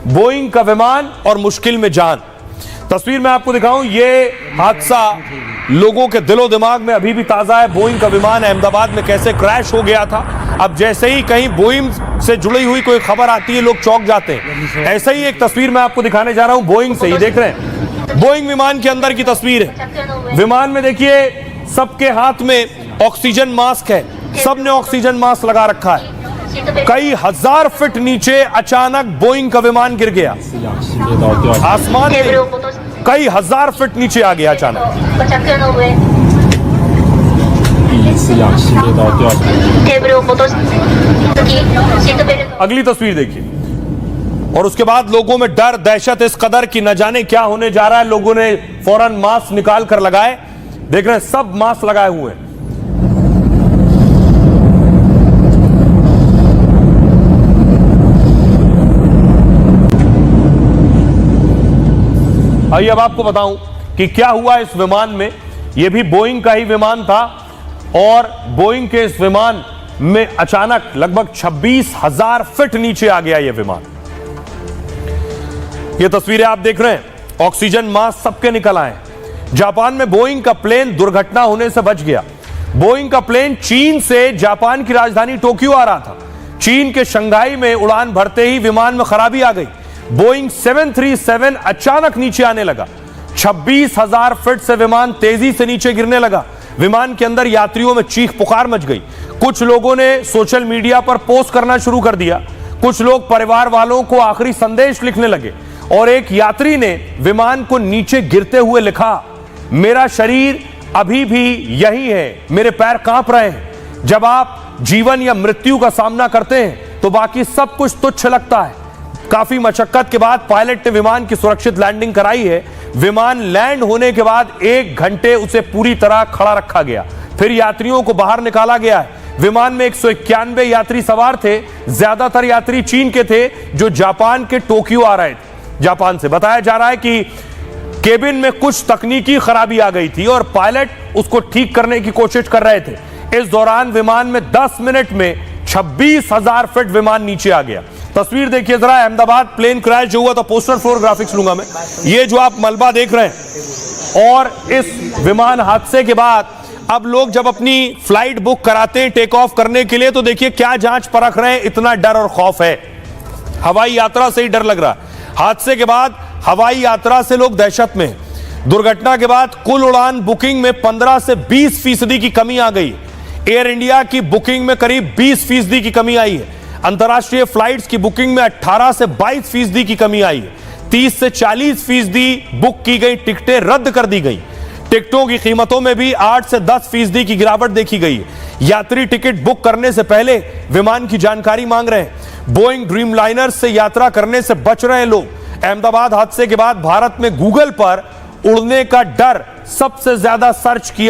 Boeing का विमान और मुश्किल में जान। तस्वीर में आपको दिखाऊं, ये हादसा लोगों के दिलो दिमाग में अभी भी ताजा है। बोइंग का विमान अहमदाबाद में कैसे क्रैश हो गया था। अब जैसे ही कहीं बोइंग से जुड़ी हुई कोई खबर आती है, लोग चौंक जाते हैं। ऐसा ही एक तस्वीर मैं आपको दिखाने जा रहा हूं, बोइंग से ही देख रहे हैं। बोइंग विमान के अंदर की तस्वीर है। विमान में देखिए सबके हाथ में ऑक्सीजन मास्क है, सबने ऑक्सीजन मास्क लगा रखा है। कई हजार फीट नीचे अचानक बोइंग का विमान गिर गया। आसमान में कई हजार फीट नीचे आ गया अचानक। अगली तस्वीर देखिए, और उसके बाद लोगों में डर दहशत इस कदर की न जाने क्या होने जा रहा है। लोगों ने फौरन मास्क निकाल कर लगाए। देख रहे हैं सब मास्क लगाए हुए हैं। आइए अब आपको बताऊं कि क्या हुआ इस विमान में। यह भी बोइंग का ही विमान था और बोइंग के इस विमान में अचानक लगभग 26,000 फीट नीचे आ गया यह विमान। यह तस्वीरें आप देख रहे हैं, ऑक्सीजन मास्क सबके निकल आए। जापान में बोइंग का प्लेन दुर्घटना होने से बच गया। बोइंग का प्लेन चीन से जापान की राजधानी टोक्यो आ रहा था। चीन के शंघाई में उड़ान भरते ही विमान में खराबी आ गई। बोइंग 737 अचानक नीचे आने लगा। 26,000 फीट से विमान तेजी से नीचे गिरने लगा। विमान के अंदर यात्रियों में चीख पुकार मच गई। कुछ लोगों ने सोशल मीडिया पर पोस्ट करना शुरू कर दिया। कुछ लोग परिवार वालों को आखिरी संदेश लिखने लगे और एक यात्री ने विमान को नीचे गिरते हुए लिखा, मेरा शरीर अभी भी यही है, मेरे पैर कांप रहे हैं। जब आप जीवन या मृत्यु का सामना करते हैं तो बाकी सब कुछ तुच्छ लगता है। काफी मशक्कत के बाद पायलट ने विमान की सुरक्षित लैंडिंग कराई है। विमान लैंड होने के बाद 1 घंटे उसे पूरी तरह खड़ा रखा गया, फिर यात्रियों को बाहर निकाला गया है। विमान में 191 यात्री सवार थे। ज्यादातर यात्री चीन के थे जो जापान के टोक्यो आ रहे थे। जापान से बताया जा रहा है कि केबिन में कुछ तकनीकी खराबी आ गई थी और पायलट उसको ठीक करने की कोशिश कर रहे थे। इस दौरान विमान में 10 मिनट में 26,000 फीट विमान नीचे आ गया। तस्वीर देखिए जरा, अहमदाबाद प्लेन क्रैश जो हुआ था, पोस्टर फ्लोर ग्राफिक्स लूंगा मैं। ये जो आप मलबा देख रहे हैं, और इस विमान हादसे के बाद अब लोग जब अपनी फ्लाइट बुक कराते हैं टेक ऑफ करने के लिए, तो देखिए क्या जांच परख रहे हैं। इतना डर और खौफ है। हवाई यात्रा से ही डर लग रहा है। हादसे के बाद हवाई यात्रा से लोग दहशत में हैं। दुर्घटना के बाद कुल उड़ान बुकिंग में 15 से 20% की कमी आ गई। एयर इंडिया की बुकिंग में करीब 20% की कमी आई है। अंतर्राष्ट्रीय फ्लाइट्स की बुकिंग में 18 से 22% की कमी आई है। 30 से 40% बुक की गई टिकटें रद्द कर दी गई। टिकटों की कीमतों में भी 8 से 10% की गिरावट देखी गई है। यात्री टिकट बुक करने से पहले विमान की जानकारी मांग रहे हैं। बोइंग ड्रीमलाइनर से यात्रा करने से बच रहे हैं लोग। अहमदाबाद हादसे के बाद भारत में गूगल पर उड़ने का डर सबसे ज्यादा सर्च किया